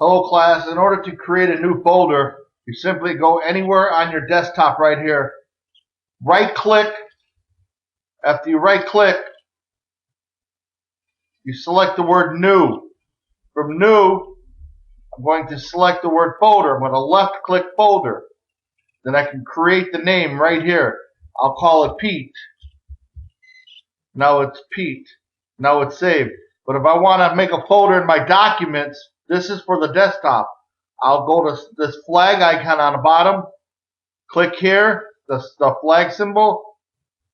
Hello class, in order to create a new folder, you simply go anywhere on your desktop right here. Right click. After you right click, you select the word new. From new, I'm going to select the word folder. I'm going to left click folder. Then I can create the name right here. I'll call it Pete. Now it's Pete. Now it's saved. But if I want to make a folder in my documents, this is for the desktop. I'll go to this flag icon on the bottom, click here, the flag symbol,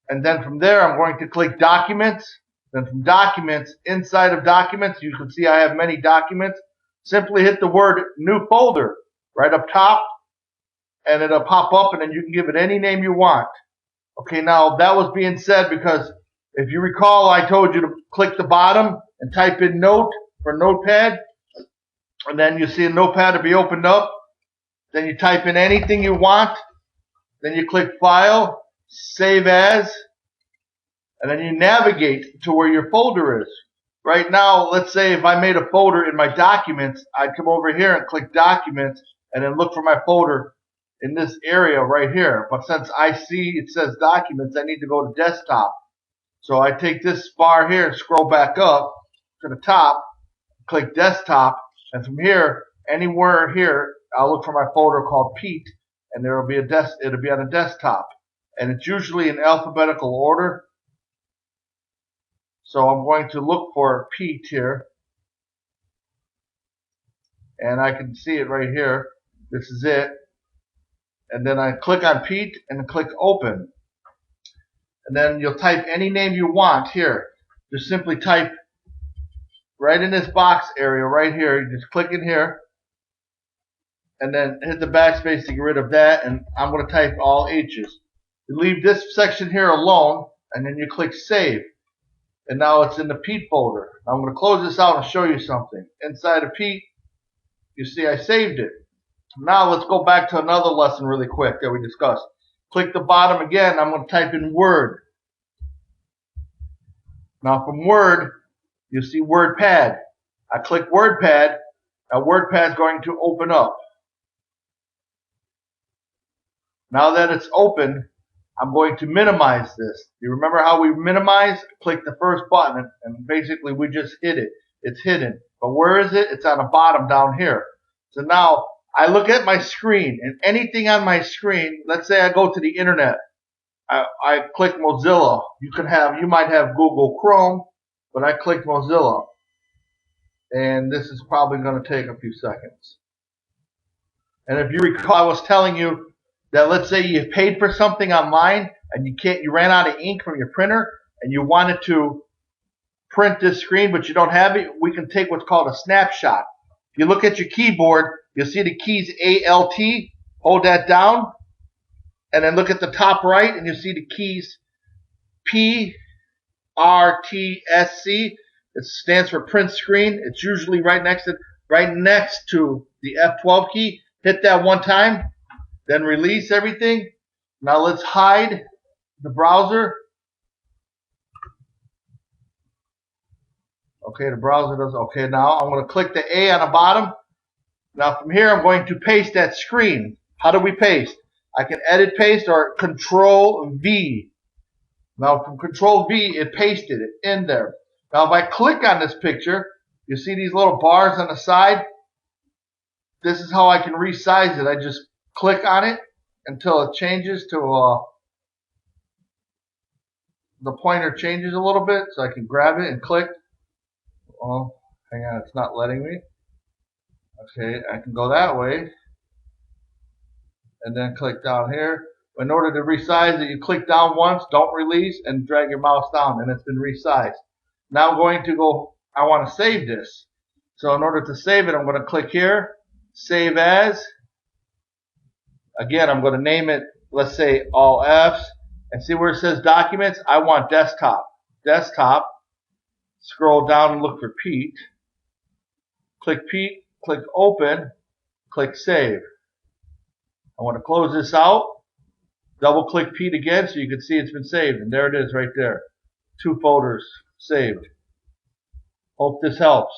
and then from there I'm going to click Documents. Then from Documents, inside of Documents, you can see I have many documents. Simply hit the word New Folder right up top, and it'll pop up, and then you can give it any name you want. Okay, now that was being said because if you recall, I told you to click the bottom and type in Note for Notepad, and then you see a notepad to be opened up. Then you type in anything you want. Then you click File, Save As, and then you navigate to where your folder is. Right now, let's say if I made a folder in my documents, I'd come over here and click Documents and then look for my folder in this area right here. But since I see it says Documents, I need to go to Desktop. So I take this bar here and scroll back up to the top, click Desktop, and from here, anywhere here, I'll look for my folder called Pete, and there will be it'll be on a desktop, and it's usually in alphabetical order. So I'm going to look for Pete here, and I can see it right here. This is it, and then I click on Pete and click Open, and then you'll type any name you want here. Just simply type right in this box area right here. You just click in here and then hit the backspace to get rid of that, and I'm going to type all H's. You leave this section here alone, and then you click Save, and now it's in the Pete folder. I'm going to close this out and show you something. Inside of Pete, you see I saved it. Now let's go back to another lesson really quick that we discussed. Click the bottom again. I'm going to type in Word. Now from Word, you see WordPad. I click WordPad. Now WordPad is going to open up. Now that it's open, I'm going to minimize this. You remember how we minimize? Click the first button, and basically we just hid it. It's hidden. But where is it? It's on the bottom down here. So now I look at my screen, and anything on my screen, let's say I go to the internet. I click Mozilla. You might have Google Chrome, but I clicked Mozilla. And this is probably going to take a few seconds. And if you recall, I was telling you that let's say you paid for something online and you ran out of ink from your printer and you wanted to print this screen but you don't have it, we can take what's called a snapshot. If you look at your keyboard, you'll see the keys ALT, hold that down, and then look at the top right and you'll see the keys PRTSC. It stands for print screen. It's usually right next to the F12 key. Hit that one time, then release everything. Now let's hide the browser. Okay, the browser does. Okay, now I'm going to click the A on the bottom. Now from here I'm going to paste that screen. How do we paste? I can edit paste or Control V. Now from Control V it pasted it in there. Now if I click on this picture, you see these little bars on the side. This is how I can resize it. I just click on it until it changes to the pointer changes a little bit, so I can grab it and click. Oh, hang on, it's not letting me. Okay, I can go that way and then click down here. In order to resize it, you click down once, don't release, and drag your mouse down, and it's been resized. Now I'm going to go, I want to save this. So in order to save it, I'm going to click here, Save As. Again, I'm going to name it, let's say, all F's. And see where it says Documents? I want Desktop. Desktop. Scroll down and look for Pete. Click Pete, click Open, click Save. I want to close this out. Double click Pete again so you can see it's been saved. And there it is right there. 2 folders saved. Hope this helps.